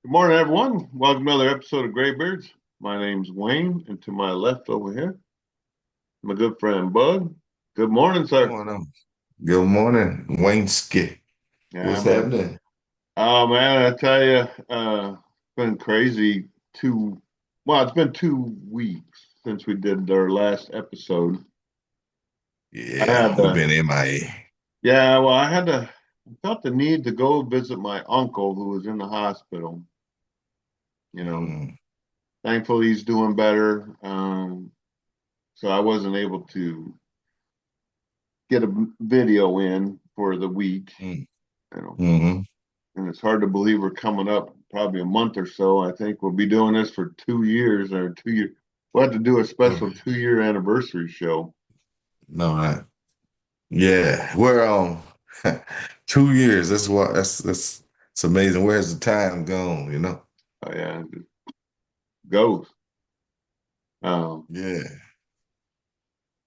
Good morning, everyone. Welcome to another episode of Greybeardz. My name's Wayne, and to my left over here, my good friend Bug. Good morning, sir. Going on? Good morning, Wayneski. Yeah, What's man. happening? Oh man, I tell you, it's been crazy. It's been 2 weeks since we did our last episode. I Yeah, had we've to, been MIA. yeah, well, I felt the need to go visit my uncle who was in the hospital. You know, Mm, thankfully he's doing better. So I wasn't able to get a video in for the week, mm, you know, hmm and it's hard to believe we're coming up probably a month or so. I think we'll be doing this for 2 years or 2 years. We'll have to do a special 2 year anniversary show. No, yeah, we're 2 years. That's it's amazing. Where's the time gone? Oh yeah, it goes. Um, Yeah.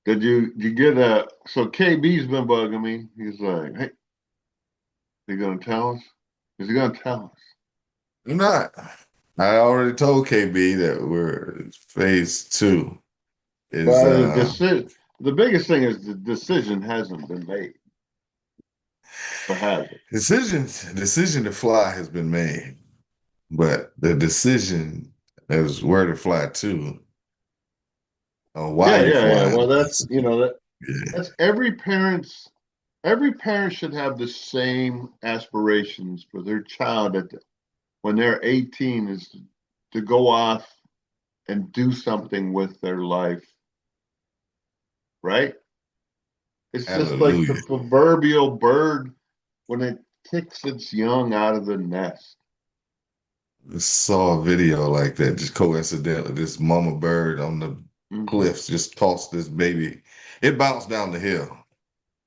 did you get a? So KB's been bugging me. He's like, "Hey, he gonna tell us? Is he gonna tell us?" You're not. I already told KB that we're phase two is Well, the biggest thing is the decision hasn't been made, or has it? decision to fly has been made, but the decision is where to fly to. Why Yeah, you yeah, yeah. flying? Well, Yeah, that's every parent should have the same aspirations for their child when they're 18 is to go off and do something with their life, right? It's just like the hallelujah. proverbial bird when it kicks its young out of the nest. I saw a video like that, just coincidentally. This mama bird on the Hmm. cliffs just tossed this baby. It bounced down the hill.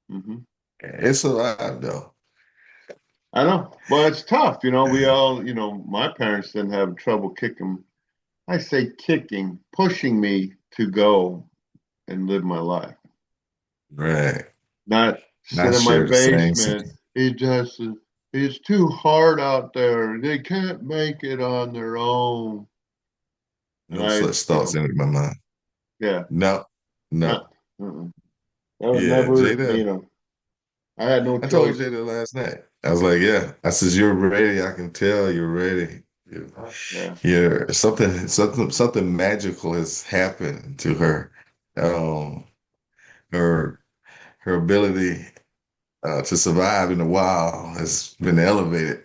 Hmm. It's alive though. I know. Well, it's tough. We all, my parents didn't have trouble kicking. I say kicking, pushing me to go and live my life. Right. Not I sit in my share the same. basement. It's too hard out there. They can't make it on their own. And No such thoughts entered my mind. yeah, No, not, no. uh-uh. That was Yeah, never, Jada. I had no I told choice. Jada last night. I was like, yeah. I says, you're ready. I can tell you're ready. Yeah. Yeah, something magical has happened to her. Um, her her ability to survive in the wild has been elevated.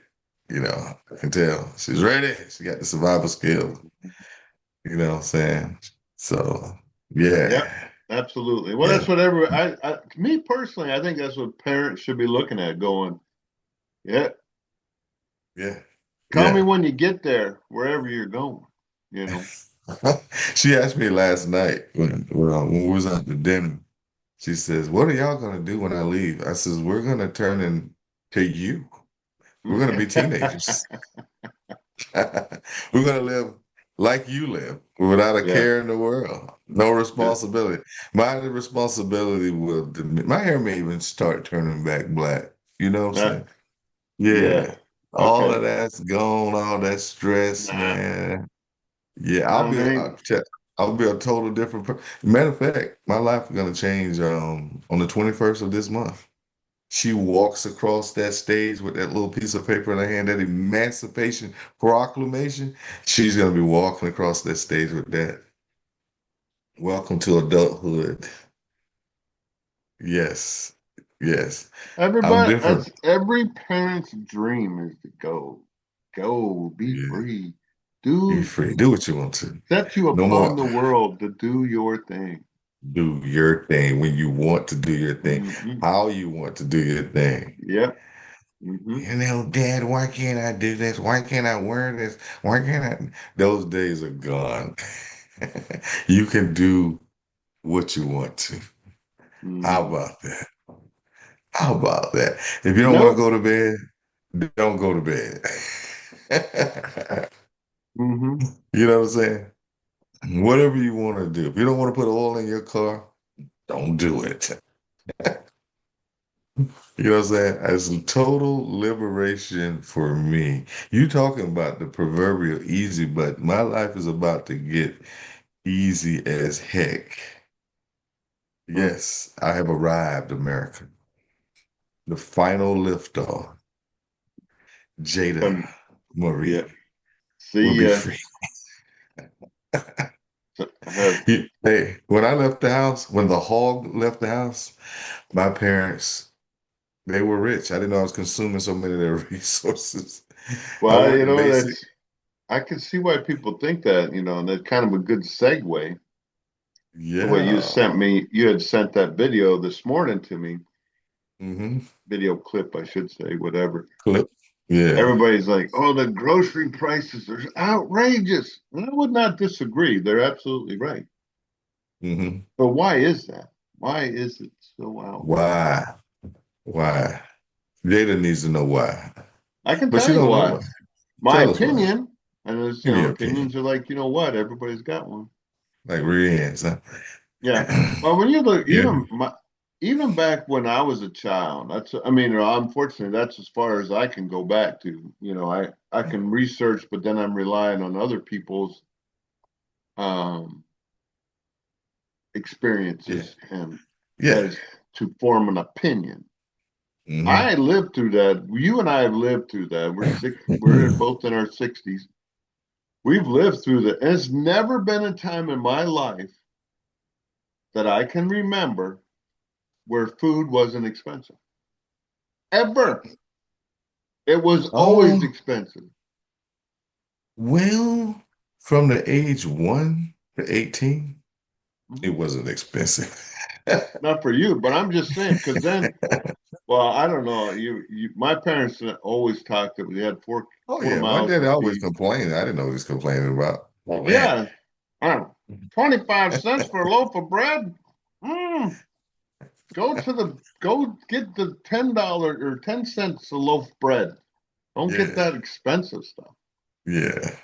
I can tell she's ready. She got the survival skills. You know what I'm saying? So, Yep. yeah, Absolutely. Well, yeah, that's what me personally, I think that's what parents should be looking at going, yeah, yeah, call me yeah. when you get there, wherever you're going, you know. She asked me last night when we was out to dinner. She says, "What are y'all gonna do when I leave?" I says, "We're gonna turn into you. We're gonna be teenagers." We're gonna live like you live, without a Yeah. care in the world, no Yeah. responsibility. My responsibility my hair may even start turning back black. You know what I'm Uh, saying? yeah. Yeah. All Okay. of that's gone, all that stress, Nah. man. Yeah, No, it ain't. I'll be a total different person. Matter of fact, my life is gonna change on the 21st of this month. She walks across that stage with that little piece of paper in her hand, that Emancipation Proclamation. She's going to be walking across that stage with that. Welcome to adulthood. Yes, yes. I'm Everybody, different. that's every parent's dream is to go, be Yeah, free, be do free. Do what you want to. set you No upon more the world to do your thing. do your thing when you want to do your thing, Hmm. how you want to do your thing. Yep. Hmm. Dad, why can't I do this? Why can't I wear this? Why can't I? Those days are gone. You can do what you want to. How Hmm. about that? How about that? If you You don't want to know? go to bed, don't go to bed. Hmm. You know what I'm saying? Whatever you want to do. If you don't want to put oil in your car, don't do it. You know what I'm saying? It's a total liberation for me. You talking about the proverbial easy, but my life is about to get easy as heck. Mm. Yes, I have arrived, America. The final liftoff. Jada Um, yeah. Marie will See, be free. I have, Hey, when I left the house, when the hog left the house, my parents, they were rich. I didn't know I was consuming so many of their resources. I well, worked basic. I can see why people think that, and that's kind of a good segue. The way Yeah. you had sent that video this morning to me, Hmm. video clip, I should say, whatever. Clip. Yeah. Everybody's like, oh, the grocery prices are outrageous. And I would not disagree. They're absolutely right. Hmm. But why is that? Why is it so outrageous? Why? Why? Jada needs to know why. I can But tell she you don't know why. why. My Tell us why. opinion, and it's, Give me your opinion. opinions are like, what? Everybody's got one. Like real ends, huh? Yeah. Well, when you look, Yeah. even back when I was a child, unfortunately, that's as far as I can go back to. I can research, but then I'm relying on other people's um, Yeah. experiences and Yeah. as to form an opinion. Hmm. I lived through that. You and I have lived through that. We're both in our 60s. We've lived through that. There's never been a time in my life that I can remember where food wasn't expensive. Ever. It was always Um, expensive. well, from the age 1 to 18, it Mhm. wasn't expensive. Not for you, but I'm just saying, because then, well, I don't know. My parents always talked that we had Oh four yeah, my mouths daddy to always feed. complained. I didn't know what he was complaining about. Oh man. Yeah, I don't know, 25 cents for a loaf of bread. Mm, go get the $10 or 10 cents a loaf of bread. Don't get Yeah. that expensive stuff. Yeah.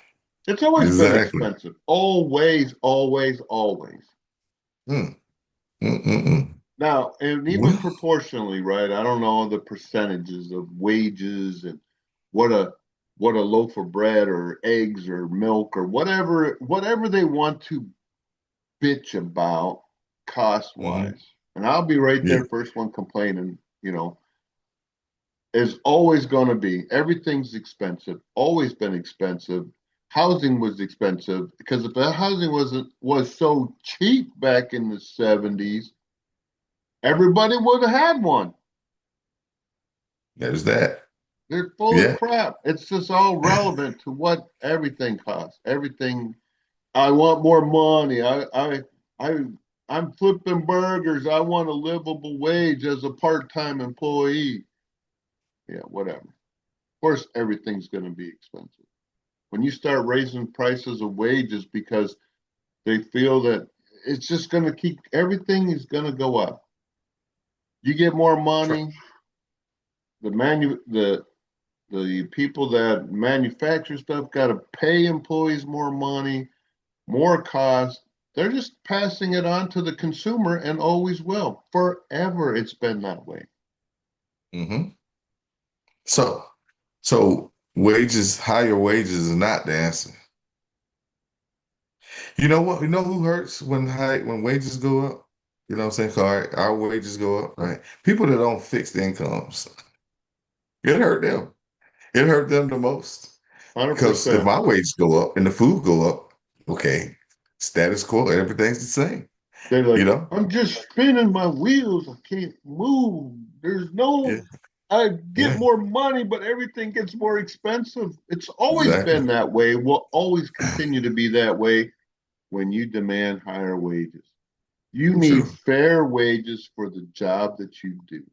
It's always been Exactly. expensive. Always, always, always. Mm. Mm-mm-mm. Now, and even Well, proportionally, right? I don't know the percentages of wages and what a what a loaf of bread or eggs or milk or whatever they want to bitch about cost mhm. wise. And I'll be right Yeah. there, first one complaining, is always going to be everything's expensive, always been expensive. Housing was expensive because if the housing was so cheap back in the 70s, everybody would have had one. There's that. They're full of Yeah. crap. It's just all relevant to what everything costs. Everything. I want more money. I, I'm flipping burgers. I want a livable wage as a part-time employee. Yeah, whatever. Of course, everything's going to be expensive. When you start raising prices of wages because they feel that it's just going to keep everything is going to go up. You get more Tr- money. The people that manufacture stuff got to pay employees more money, more cost. They're just passing it on to the consumer and always will. Forever it's been that way. hmm So, higher wages is not the answer. You know what? You know who hurts when wages go up? You know what I'm saying? 'Cause our wages go up, right? People that don't fixed incomes, it hurt them. It hurt them the most. Because if 100%. my wages go up and the food go up, okay, status quo, everything's the same. They're You like, know? I'm just spinning my wheels. I can't move. There's Yeah, no, I get yeah, more money, but everything gets more expensive. It's always exactly. been that way, will always continue to be that way when you demand higher wages. You need True. fair wages for the job that you do,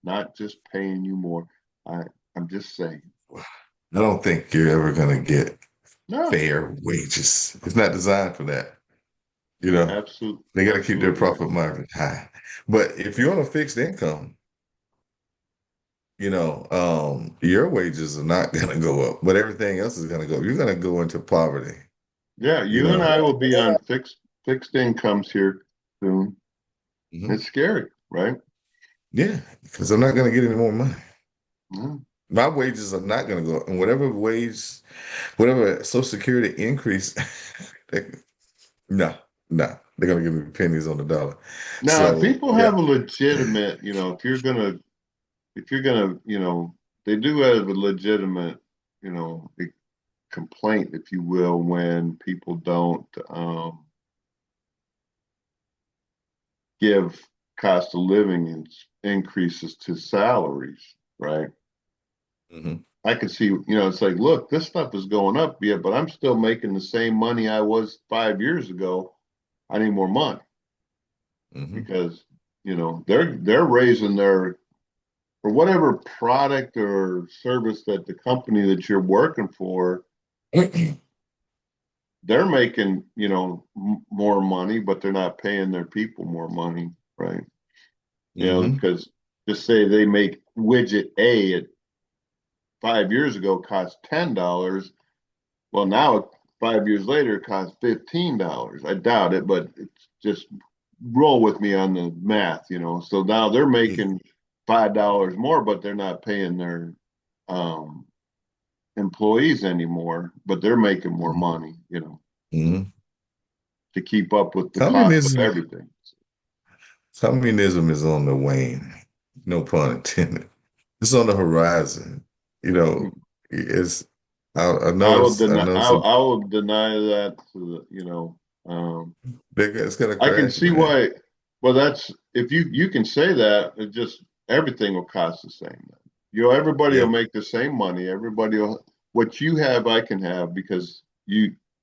not just paying you more. I, I'm just saying. I don't think you're ever gonna get No, fair wages. It's not designed for that. You know, they got to keep their absolutely right. profit margin high. But if you're on a fixed income, your wages are not gonna go up, but everything else is gonna go. You're gonna go into poverty. Yeah, You you and know. I will be on fixed incomes here soon. Mhm. It's scary, right? Yeah, because I'm not going to get any more money. Mhm. My wages are not going to go, and whatever Social Security increase, they, no, no, they're going to give me pennies on the dollar. Now, if So people yeah, have a legitimate, if you're gonna, they do have a legitimate, complaint, if you will, when people don't give cost of living increases to salaries, right? hmm I can see, it's like, look, this stuff is going up, yeah, but I'm still making the same money I was 5 years ago. I need more money hmm because, they're raising their for whatever product or service that the company that you're working for, they're making, more money, but they're not paying their people more money, right? hmm Because just say they make widget A at 5 years ago cost $10. Well, now 5 years later it costs $15. I doubt it, but it's just roll with me on the math. So now they're making $5 more, but they're not paying their um, employees anymore, but they're making more money, hmm to keep up with the cost of Communism, everything. communism is on the wane. No pun intended. It's on the horizon. You know, it's. I know some. I will deny that It's gonna I can crash, see man. why. Well, that's if you can say that, it just everything will cost the same. Everybody will Yeah, make the same money. Everybody will what you have, I can have because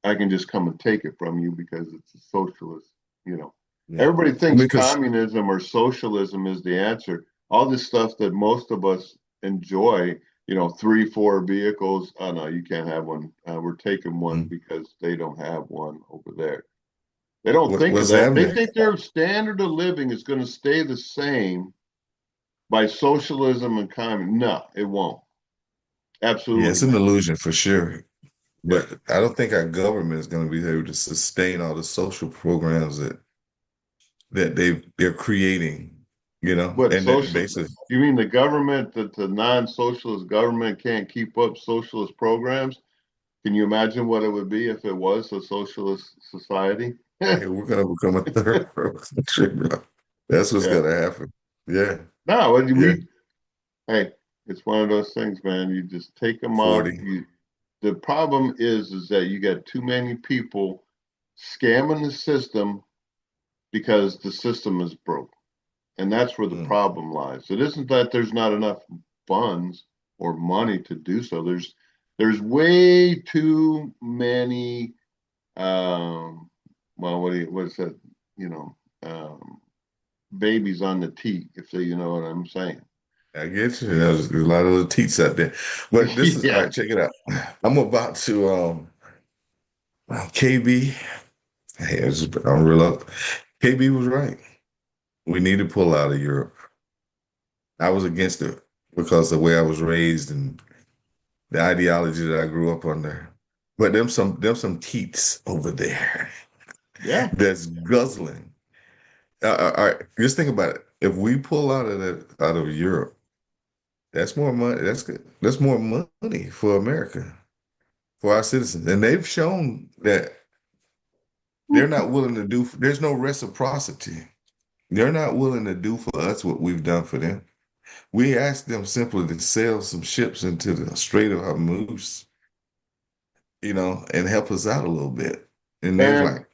I can just come and take it from you because it's a socialist. You know, yeah. everybody I thinks mean, cause communism or socialism is the answer. All this stuff that most of us enjoy, three, four vehicles. Oh no, you can't have one. We're taking one mm, because they don't have one over there. They don't think of what's that. They happening? think their standard of living is going to stay the same by socialism and communism. No, it won't. Yeah, Absolutely it's an not. illusion for sure. Yeah. But I don't think our government is going to be able to sustain all the social programs that they're creating. What And that social? basically, You mean the government that the non-socialist government can't keep up socialist programs? Can you imagine what it would be if it was a socialist society? yeah, we're going to become a third world country, bro. That's what's Yeah. going to happen. Yeah, No, yeah. hey, it's one of those things, man. You just take them off. 40. The problem is that you got too many people scamming the system because the system is broke. And that's where the Mm, problem lies. It isn't that there's not enough funds or money to do so. There's way too many well what is that, you know, babies on the teat, if you know what I'm saying. I get you. There's a lot of little teats out there. But this is all Yeah. right, check it out. I'm about to KB. Hey, I'm real up. KB was right. We need to pull out of Europe. I was against it because the way I was raised and the ideology that I grew up under. But them some teats over there Yeah. that's guzzling. All right, just think about it. If we pull out of Europe, that's more money. That's good. That's more money for America, for our citizens, and they've shown that they're not willing to do. There's no reciprocity. They're not willing to do for us what we've done for them. We asked them simply to sail some ships into the Strait of Hormuz, and help us out a little bit. And they was And like,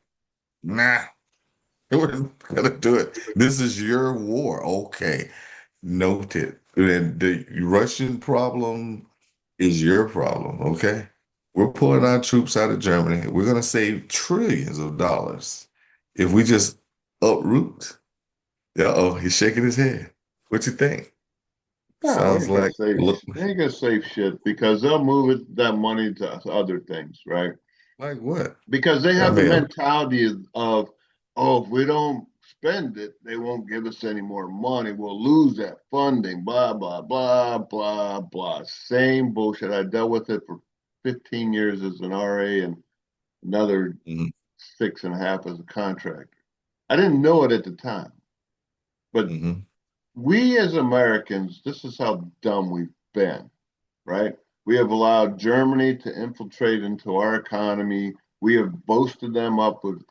nah, we're not gonna do it. This is your war. Okay, noted. And the Russian problem is your problem, okay? We're pulling our troops out of Germany. We're gonna save trillions of dollars if we just uproot. Uh-oh, he's shaking his head. What you think? no, we Sounds ain't gonna like save look they ain't gonna save shit because they'll move that money to other things, right? like what? Because they I have the mean, mentality of, oh, if we don't spend it, they won't give us any more money. We'll lose that funding. Blah blah blah blah blah. Same bullshit. I dealt with it for 15 years as an RA and another mhm, 6.5 as a contractor. I didn't know it at the time, but mhm. we as Americans, this is how dumb we've been, right? We have allowed Germany to infiltrate into our economy. We have boasted them up with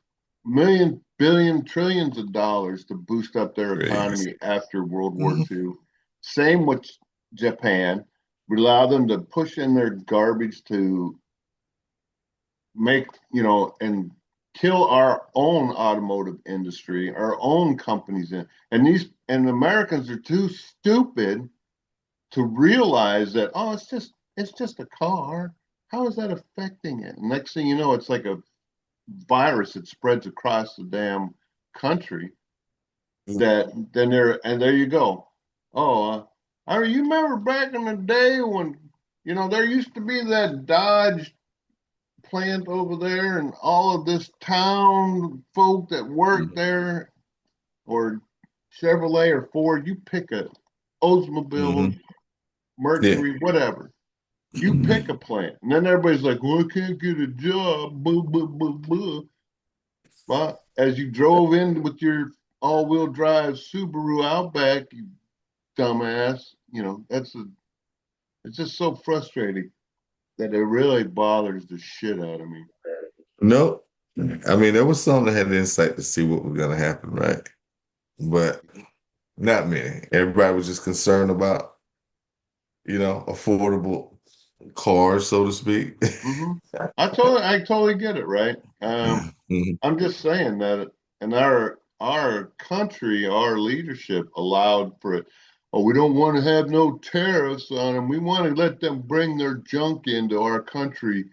million, billion, trillions of dollars to boost up their Crazy. economy after World War Mhm. II. Same with Japan. We allow them to push in their garbage to make, and kill our own automotive industry, our own companies. And Americans are too stupid to realize that, oh, it's just a car. How is that affecting it? Next thing you know, it's like a virus that spreads across the damn country. That then there you go. Oh, you remember back in the day when there used to be that Dodge plant over there, and all of this town folk that worked there, or Chevrolet or Ford. You pick a Oldsmobile, Mhm. Yeah. Mercury, whatever. You pick a plant, and then everybody's like, "Well, I can't get a job." Boo, boo, boo, boo. But as you drove in with your all-wheel drive Subaru Outback, you dumbass, it's just so frustrating that it really bothers the shit out of me. Nope. I mean, there was some that had insight to see what was going to happen, right? But not many. Everybody was just concerned about, affordable cars, so to speak. Hmm. I totally get it, right? Mhm. I'm just saying that in our country, our leadership allowed for it. Oh, we don't want to have no tariffs on them. We want to let them bring their junk into our country.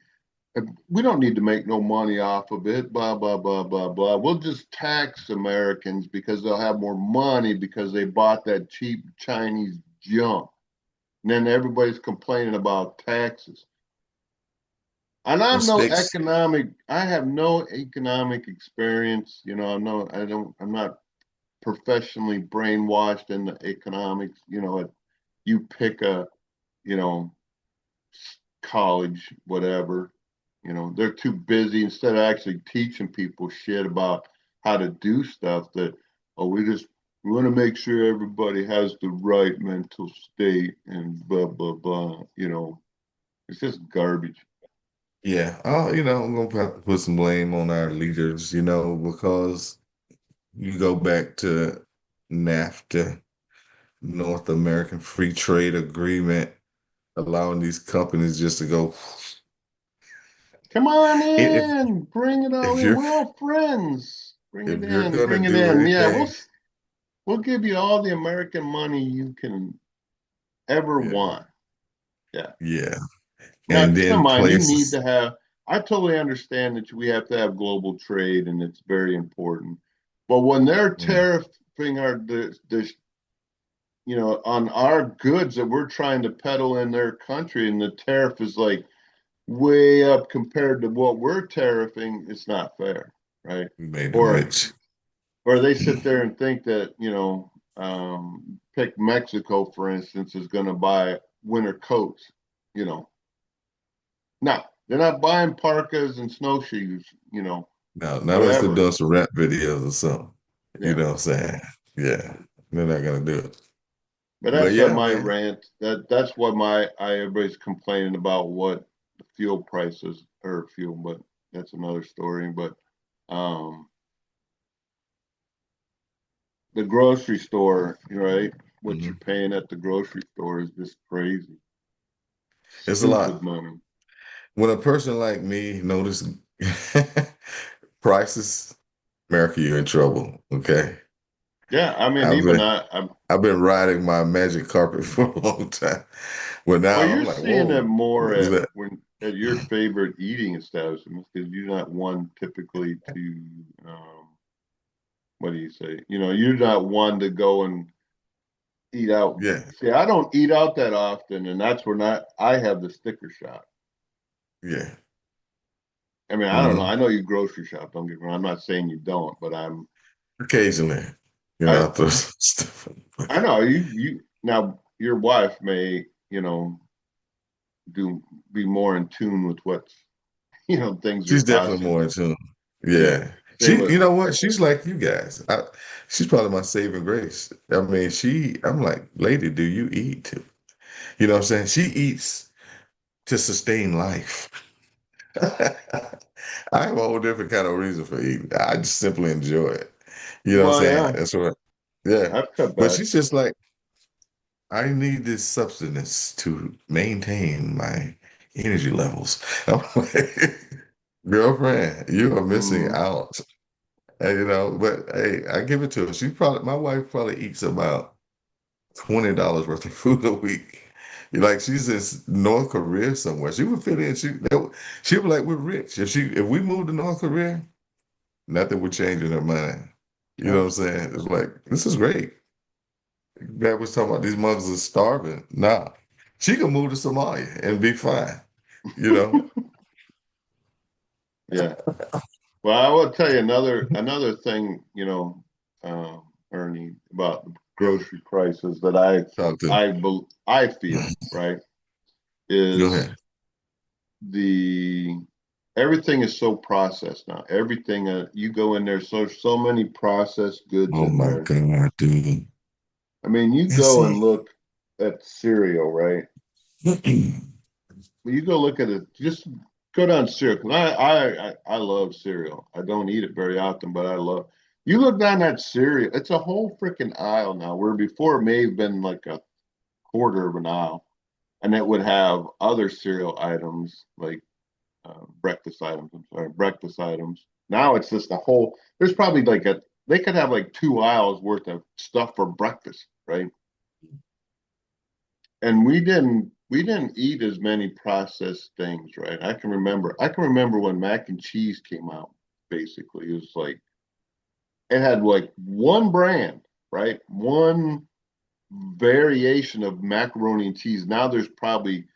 We don't need to make no money off of it. Blah blah blah blah blah. We'll just tax Americans because they'll have more money because they bought that cheap Chinese junk. And then everybody's complaining about taxes. And Mistakes. I have no economic experience. I'm not professionally brainwashed in the economics. You pick a, you know, college, whatever, they're too busy instead of actually teaching people shit about how to do stuff that, oh, we want to make sure everybody has the right mental state and blah, blah, blah. It's just garbage. Yeah. Oh, I'm gonna have to put some blame on our leaders, because you go back to NAFTA, North American Free Trade Agreement, allowing these companies just to go. Come on If in, bring it all if in. you're We're all friends. Bring it if you're in, gonna bring it do in. Yeah, we'll anything, we'll give you all the American money you can ever yeah, want. Yeah. yeah, Now, and keep in then mind, you need places, to have. I totally understand that we have to have global trade, and it's very important. But when they're mm, tariffing on our goods that we're trying to peddle in their country, and the tariff is like way up compared to what we're tariffing, it's not fair, right? we made them Or rich. or they sit there and think that pick Mexico for instance is going to buy winter coats, you know. No, they're not buying parkas and snowshoes, Now, not unless they're whatever. doing some rap videos or something. You Yeah. know what I'm saying? Yeah, they're not gonna do it. But But that's yeah, my man, rant. That's what my I everybody's complaining about what the fuel prices or fuel, but that's another story. But um the grocery store, right? What you're mhm. paying at the grocery store is just crazy. It's a Stupid lot. money. When a person like me notice prices, America, you're in trouble. Okay, Yeah, I mean, I've even been I'm I've been riding my magic carpet for a long time. But well, now you're I'm like, seeing it whoa, more what is at that? when at your favorite eating establishments because you're not one typically to what do you say? You're not one to go and eat out. Yeah, See, I don't eat out that often, and that's where not I have the sticker shock. yeah. I mean, I don't know. Hmm. I know you grocery shop. Don't get me wrong. I'm not saying you don't, but Occasionally, I I throw some stuff. I know you now. Your wife may do be more in tune with what things are She's definitely costing. more in tune. Yeah, Yeah. They She, would. you know what? She's like you guys. She's probably my saving grace. I mean, I'm like, lady, do you eat? You know what I'm saying? She eats to sustain life. I have a whole different kind of reason for eating. I just simply enjoy it. You know what I'm Well, saying? yeah, That's what, yeah. I've cut But back. she's just like, I need this substance to maintain my energy levels. I'm like, girlfriend, you are missing Mm, out. And, but hey, I give it to her. My wife probably eats about $20 worth of food a week. Like she's in North Korea somewhere. She would fit in. She would be like, we're rich. If we moved to North Korea, nothing would change in her mind. You know yeah. what I'm saying? It's like, this is great. Dad was talking about these mothers are starving. Nah. She can move to Somalia and be fine, you know? Yeah. Well, I will tell you another thing, uh, Ernie, about the grocery prices that Talk to I feel, right, Go is ahead. the everything is so processed now. Everything you go in there, so many processed goods Oh in my there. God, dude. I mean, you And go see, and look at cereal, right? Well, you go look at it. Just go down cereal. 'Cause I love cereal. I don't eat it very often, but I love. You look down that cereal. It's a whole freaking aisle now. Where before it may have been like a quarter of an aisle, and it would have other cereal items like breakfast items. I'm sorry, breakfast items. Now it's just a whole. There's probably like a. They could have like 2 aisles worth of stuff for breakfast, right? And we didn't eat as many processed things, right? I can remember when mac and cheese came out. Basically, it was like it had like one brand, right? One variation of macaroni and cheese. Now there's probably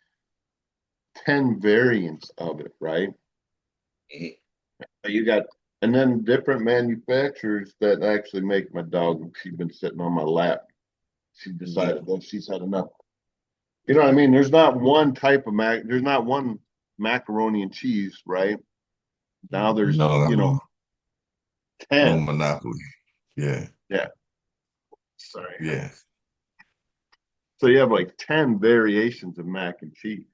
10 variants of it, right? You got and then different manufacturers that actually make my dog. She's been sitting on my lap. She decided that she's had enough. You know what I mean? There's not one type of there's not one macaroni and cheese, right? Now there's, no, no, no 10. monopoly. Yeah, Yeah. Sorry. yeah, So you have like 10 variations of mac and cheese.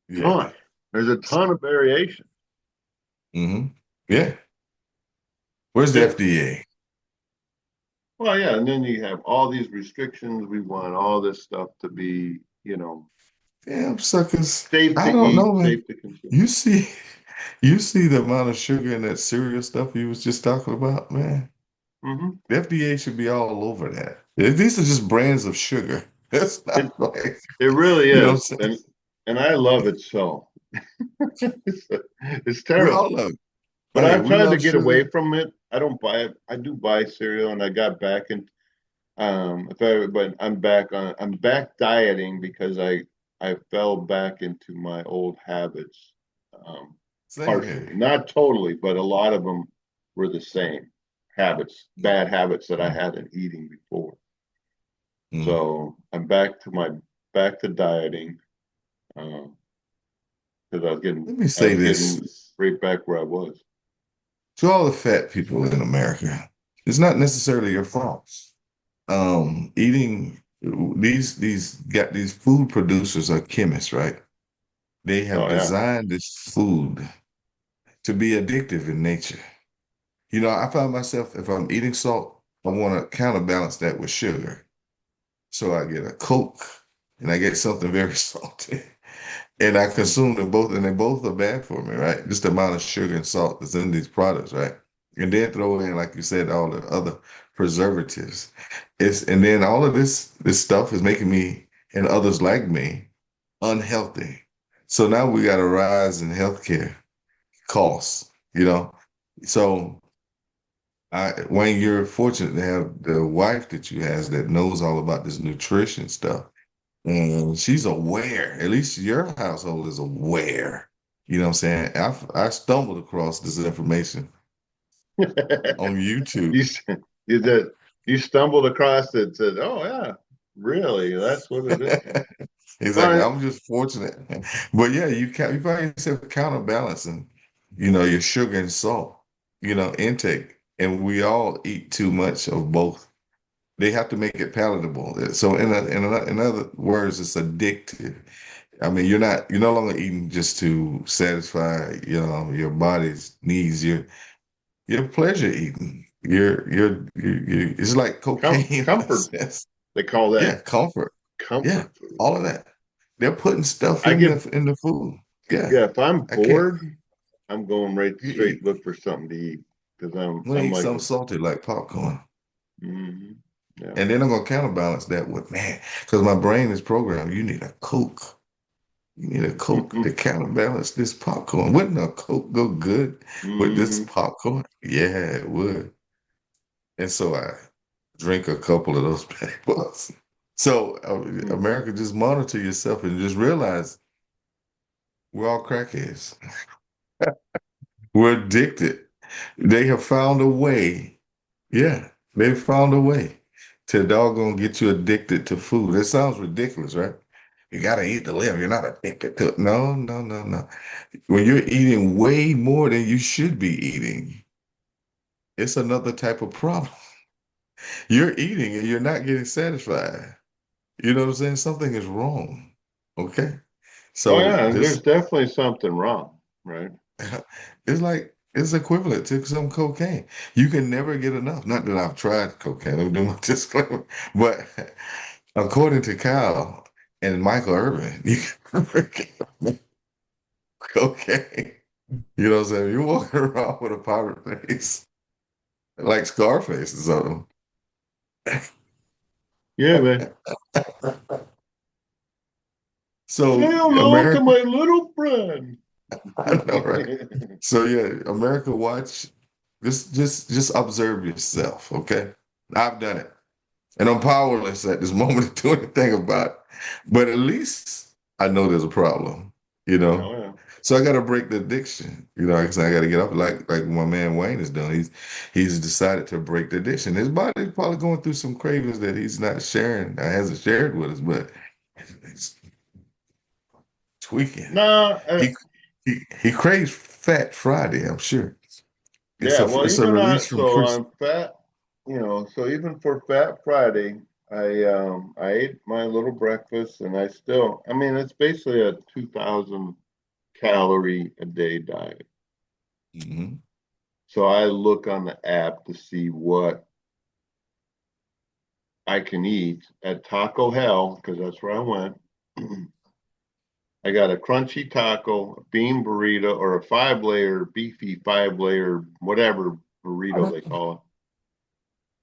yeah. Ton. There's a ton of variation. hmm Yeah. Where's the Yeah. FDA? Well, yeah, and then you have all these restrictions. We want all this stuff to be, Damn suckers. safe to I don't know, eat, man. safe to consume. You see, you see the amount of sugar in that cereal stuff you was just talking about, man. Hmm. The FDA should be all over that. These are just brands of sugar. That's It not like, it really you know what I'm is, saying? and I love it so. it's We terrible. all love, But hey, I've we tried to love get away sugar. from it. I don't buy it. I do buy cereal, and I got back in. But I'm back dieting because I fell back into my old habits, Same partially, here. not totally, but a lot of them were the same habits, bad habits that I had in eating before. Mm. So I'm back to dieting because Let me I say was this getting right back where I was. to all the fat people in America. It's not necessarily your fault. Eating these food producers are chemists, right? They have Oh yeah, designed this food to be addictive in nature. I find myself, if I'm eating salt, I want to counterbalance that with sugar. So I get a Coke and I get something very salty. And I consume them both, and they both are bad for me, right? Just the amount of sugar and salt that's in these products, right? And then throw in, like you said, all the other preservatives. And then all of this stuff is making me and others like me unhealthy. So now we got a rise in healthcare costs, you know. So Wayne, you're fortunate to have the wife that you has that knows all about this nutrition stuff. And she's aware, at least your household is aware. You know what I'm saying? I stumbled across this information on YouTube. you you did you stumbled across it and said, "Oh yeah, really? That's what it is." Exactly. Well, I'm just fortunate. But yeah, you find yourself counterbalancing, your sugar and salt. intake, and we all eat too much of both. They have to make it palatable. So in other words, it's addictive. I mean, you're no longer eating just to satisfy, your body's needs. You're pleasure eating. It's like cocaine in a Comfort. sense. They call Yeah, that comfort. Yeah, comfort food. all of that. They're putting stuff I in get, the food. Yeah, yeah, if I'm I can't. bored, I'm going right You straight eat. look for something to eat because I'm gonna I'm eat like, something salty like popcorn, yeah. and then I'm gonna counterbalance that with because my brain is programmed. You need a Coke. You need a Coke to counterbalance this popcorn. Wouldn't a Coke go good with this Hmm. popcorn? Yeah, it would. And so I drink a couple of those bad boys. So America, just monitor yourself and just realize we're all crackheads. We're addicted. They have found a way. Yeah, they found a way to doggone get you addicted to food. It sounds ridiculous, right? You gotta eat to live. You're not addicted to it. No, no, no, no. When you're eating way more than you should be eating, it's another type of problem. You're eating and you're not getting satisfied. You know what I'm saying? Something is wrong. Okay. Oh So yeah, and there's this definitely something wrong, right? it's like it's equivalent to some cocaine. You can never get enough. Not that I've tried cocaine, I'm doing my disclaimer. But according to Kyle and Michael Irvin, you can never get enough cocaine. You know what I'm saying? You're walking around with a pirate face, like Scarface or something. Yeah, man. Say So hello to America, my little friend. I know, right? So yeah, America, watch. Just observe yourself, okay? I've done it, and I'm powerless at this moment to do anything about it. But at least I know there's a problem, you know. Oh yeah. So I got to break the addiction, like I said, I got to get up, like my man Wayne is doing. He's decided to break the addiction. His body's probably going through some cravings that he's not sharing, hasn't shared with us, but it's tweaking. No, He he craves Fat Friday, I'm sure. yeah, well, It's a even release from so Chris. on Fat, so even for Fat Friday, I ate my little breakfast and I mean, it's basically a 2,000 calorie a day diet. Hmm. So I look on the app to see what I can eat at Taco Hell because that's where I went. I got a crunchy taco, a bean burrito, or a 5 layer, beefy 5 layer, whatever burrito they call it.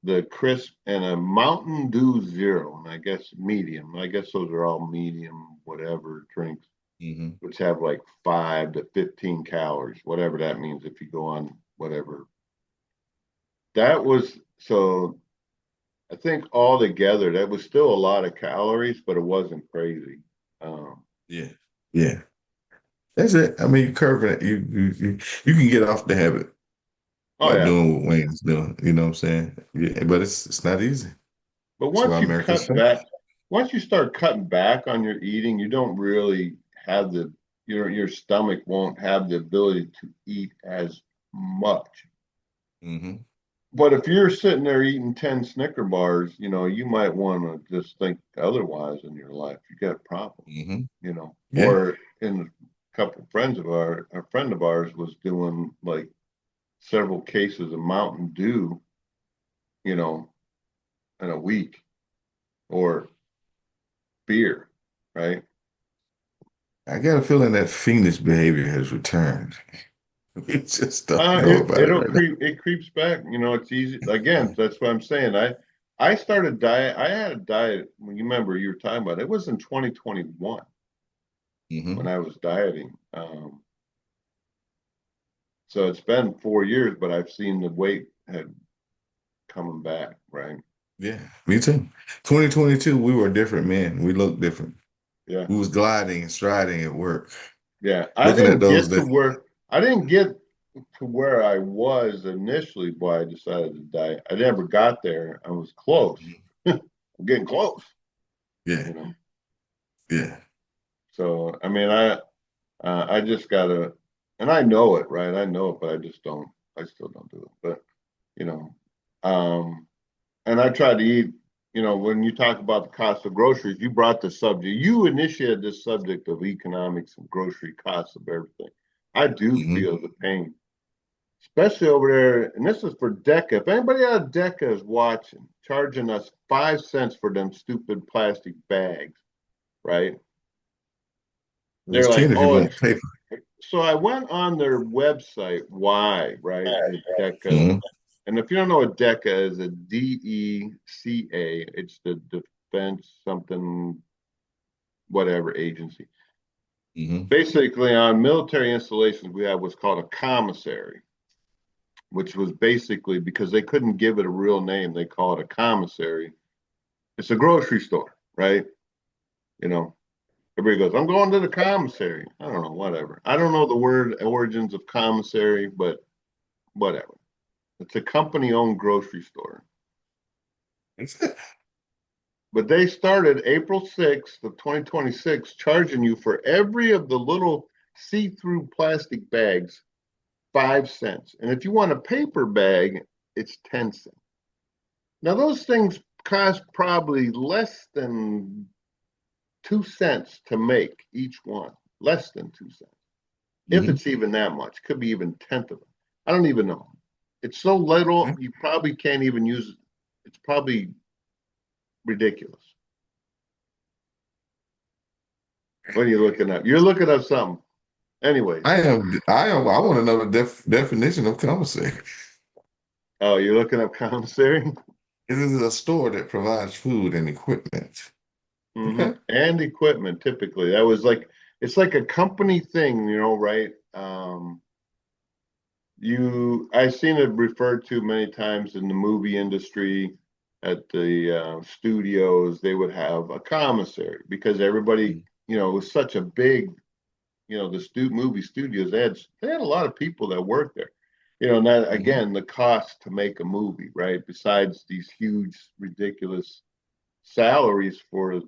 The crisp and a Mountain Dew Zero, and I guess medium. I guess those are all medium, whatever drinks, Hmm. which have like 5 to 15 calories, whatever that means if you go on whatever. That was so I think all together, that was still a lot of calories, but it wasn't crazy. Um, Yeah. Yeah. That's it. I mean, you curving it. You can get off the habit oh by yeah, doing what Wayne's doing. You know what I'm saying? Yeah, but it's not easy. but That's why America's famous. once you start cutting back on your eating, you don't really have your stomach won't have the ability to eat as much. Hmm. But if you're sitting there eating 10 Snicker bars, you might want to just think otherwise in your life. You got problems, Hmm. you know. Yeah. Or in a couple of a friend of ours was doing like several cases of Mountain Dew, you know, in a week or beer, right? I got a feeling that fiendish behavior has returned. We just don't know about it right It creeps back. It's easy. Again, now. that's what I'm saying. I started diet. I had a diet. When you remember you were talking about it was in 2021 when Hmm. I was dieting. So it's been 4 years, but I've seen the weight had coming back, right? Yeah, me too. 2022, we were different men. We looked different. Yeah. We was gliding and striding at work. Yeah. Looking at those that. I didn't get to where I was initially why I decided to diet. I never got there. I was close. I'm getting close, Yeah, you know. yeah. So I mean I just gotta and I know it, right? I know it, but I just don't. I still don't do it, but you know, um, and I try to eat. When you talk about the cost of groceries, you brought the subject. You initiated this subject of economics and grocery costs of everything. I do Hmm. feel the pain, especially over there. And this is for DECA. If anybody out of DECA is watching, charging us 5 cents for them stupid plastic bags, right? They're It's like, 10 if you oh, want it's paper. so I went on their website, why, right? The DECA. Hmm. And if you don't know what DECA is, a DECA, it's the Defense something, whatever agency. Hmm. Basically, on military installations, we have what's called a commissary, which was basically because they couldn't give it a real name, they call it a commissary. It's a grocery store, right? You know, everybody goes, I'm going to the commissary. I don't know, whatever. I don't know the word origins of commissary, but whatever. It's a company owned grocery store. But they started April 6th of 2026 charging you for every of the little see-through plastic bags 5 cents. And if you want a paper bag, it's 10 cents. Now those things cost probably less than 2 cents to make each one. Less than 2 cents. If Hmm. it's even that much, could be even tenth of it. I don't even know. It's so little you probably can't even use it. It's probably ridiculous. What are you looking up? You're looking up something. Anyways, I want to know the definition of commissary. oh, you're looking up commissary. It is a store that provides food and equipment. Okay. And equipment. Typically, that was like it's like a company thing, right? I've seen it referred to many times in the movie industry. At the studios, they would have a commissary because everybody, it was such a big, the movie studios. They had a lot of people that worked there. And that Hmm. again, the cost to make a movie, right? Besides these huge, ridiculous salaries for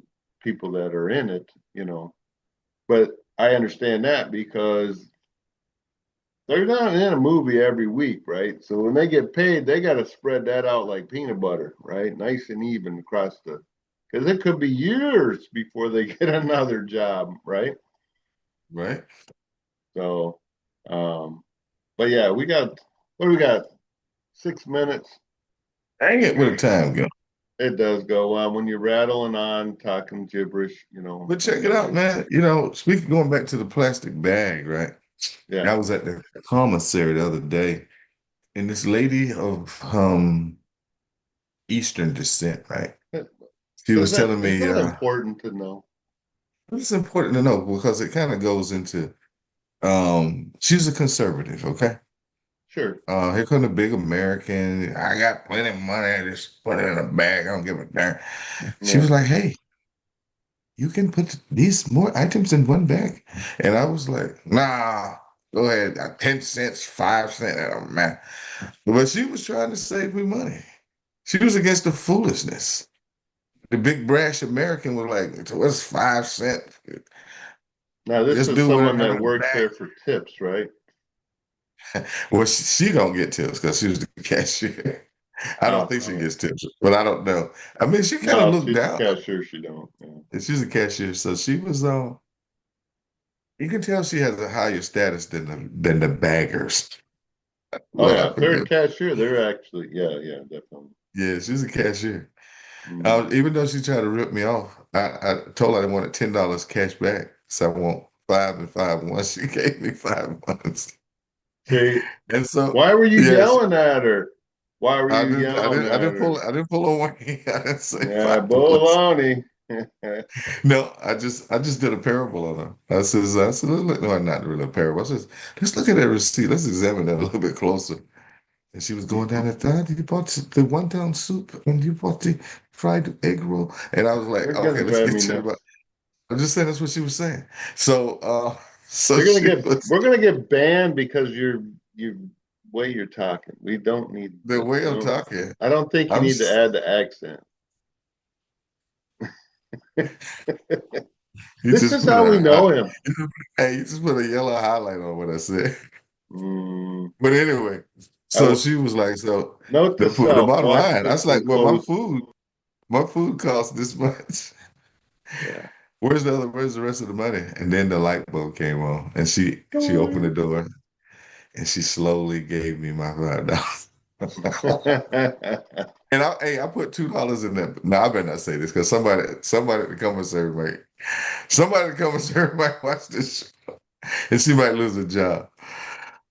people that are in it, But I understand that because they're not in a movie every week, right? So when they get paid, they got to spread that out like peanut butter, right? Nice and even across because it could be years before they get another job, right? Right. So, um, but yeah, what do we got? 6 minutes. Dang it, where the time go? It does go on when you're rattling on, talking gibberish, But that's check it how out, we, man. Speaking going back to the plastic bag, right? yeah. I was at the commissary the other day, and this lady of Eastern descent, right? She So was telling is me, that important to know? it's important to know because it kind of goes into she's a conservative, okay? Sure. Here come the big American. I got plenty of money. Just put it in a bag. I don't give a damn. She Yeah. was like, "Hey, you can put these more items in one bag." And I was like, "Nah, go ahead. 10 cents, 5 cents. Man." But she was trying to save me money. She was against the foolishness. The big brash American was like, "What's 5 cents? Now this Just is do someone whatever that in the works bag." there for tips, right? Well, she don't get tips because she was the cashier. I don't Oh, think she oh. gets tips, but I don't know. I mean, she kind of No, looked she's the down. cashier. She don't. Yeah. And she's a cashier, so she was you can tell she has a higher status than the baggers. Oh yeah, if Laughing they're a good. cashier, they're actually yeah, definitely. Yeah, she's a cashier. Mm. Even though she tried to rip me off, I told her I wanted $10 cash back. So I want 5 and 5 once. She gave me 5 months. See, And so why were you yes, yelling at her? Why were you yelling at her? I didn't pull a Wayne. I didn't say Yeah, 5 months. baloney. No, I just did a parable on her. I said, no, not really a parable. I said, let's look at that receipt. Let's examine that a little bit closer. And she was going down the third. You bought the one-down soup and you bought the fried egg roll. And I was like, You're okay, gonna let's drive get me to it. nuts. I'm just saying that's what she was saying. So so You're gonna she get was we're gonna get banned because you way you're talking. We don't need the way I I'm don't talking. I don't think you I'm need to s- add the accent. you This just is put how we know him. hey, you just put a yellow highlight on what I said. Mm, But anyway. I So will she was like, so note to the self, bottom watch line, I this was one like, well, closely. my food costs this much. Yeah. Where's the rest of the money? And then the light bulb came on and she opened the Doing. door and she slowly gave me my $5. And I put $2 in that. No, I better not say this because somebody to come and serve somebody to come and serve might watch this show, and she might lose a job.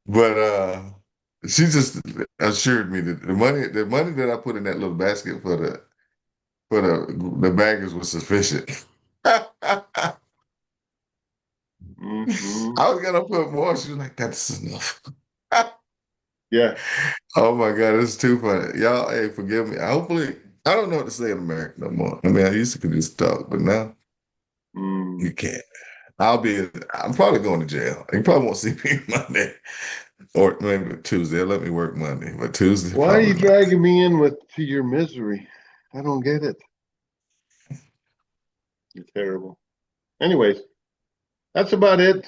But she just assured me that the money that I put in that little basket for the baggers was sufficient. I Hmm. was gonna put more. She was like, "That's enough." Yeah. Oh my God, this is too funny. Y'all, hey, forgive me. Hopefully, I don't know what to say in America no more. I mean, I used to could just talk, but now Mm. you can't. I'm probably going to jail. You probably won't see me Monday or maybe Tuesday. They'll let me work Monday, but Tuesday, Why are you probably not. dragging me in with to your misery? I don't get it. You're terrible. Anyways, that's about it.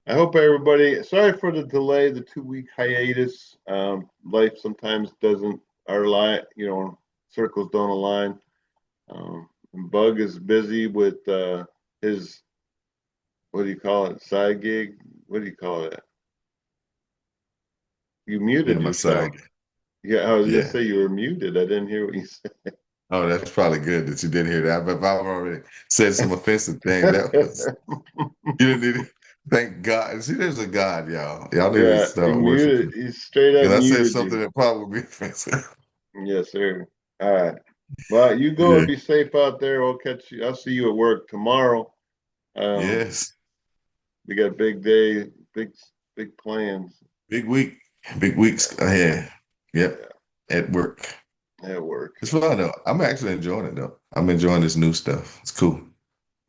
I hope everybody, sorry for the delay, the 2 week hiatus. Life sometimes doesn't, our life, circles don't align. Bug is busy with his, what do you call it, side gig? What do you call it? You Yeah, muted my yourself. side. Yeah, I was gonna Yeah. say you were muted. I didn't hear what you Oh, that's probably good that you didn't hear that. But if I've already said some offensive things, that was said. you didn't need to thank God. See, there's a God, y'all. Y'all need to Yeah, he start muted. worshiping. He straight up Because I said muted something you. that probably would be offensive. Yes, sir. All right. Well, you go Yeah. and be safe out there. I'll catch you. I'll see you at work tomorrow. Um, Yes. we got a big day, big plans. Big week. Big weeks ahead. Yep. Yeah, At work. at work. It's fun though. I'm actually enjoying it though. I'm enjoying this new stuff. It's cool.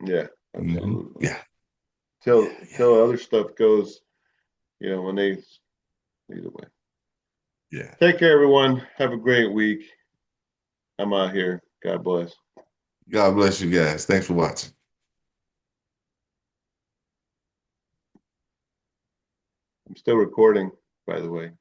Yeah, Hmm. absolutely. Yeah. Yeah. Till other stuff goes, when they either way. Yeah. Take care, everyone. Have a great week. I'm out here. God bless. God bless you guys. Thanks for watching. I'm still recording, by the way.